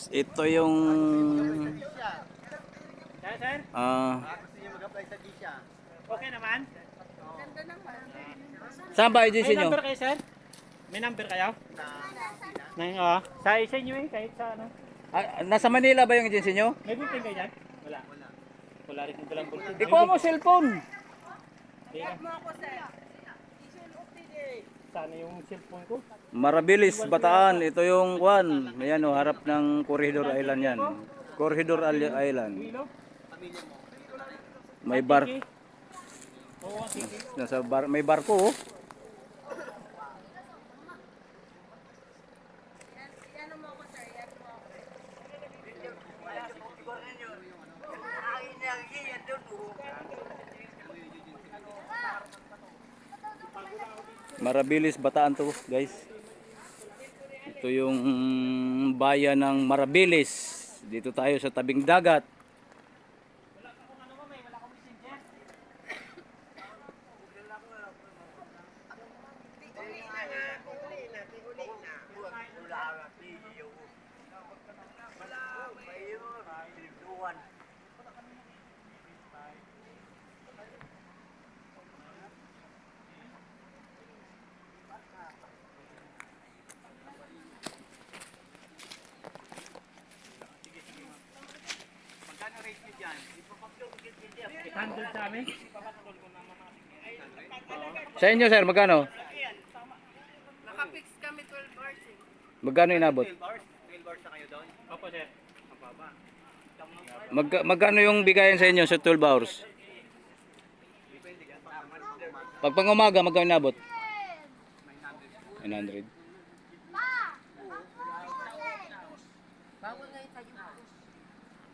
Ito yung Sir? Gusto niyo mag-apply sa GSA? Okay naman? saan ba May agency nyo? number kayo, sir? May number kayo? Sa isa nyo eh, kahit sa ano. Nasa Manila ba yung agency nyo? May bulletin kayo dyan? Wala. Wala rin yung dalang bulletin. Ikuha mo cellphone. Sana yung cellphone ko. Marabilis, Bataan. Ito yung kwan. Ayan o, harap ng Corridor Island yan. Corridor Island. Wilo? May bar. Oo, sige. Nasa bar, may barko oh. Marabilis, Bataan to, guys. Ito yung bayan ng Marabilis. Dito tayo sa tabing dagat. Handle sa amin? Sa inyo, sir, magkano? Nakapix kami 12 hours eh. Magkano inabot? 12 hours na kayo doon? Opo, sir. Magkano yung bigayan sa inyo sa 12 hours? Pag pangumaga, magkano inabot? 900. Bago ngayon tayo.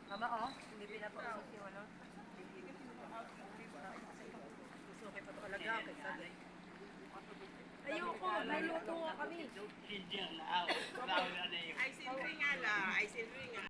Mama oh, hindi pinapausap yung ano. Gusto kayo patalaga. Ayoko, naluto nga kami. Ay, silver nga la. Ay, silver nga.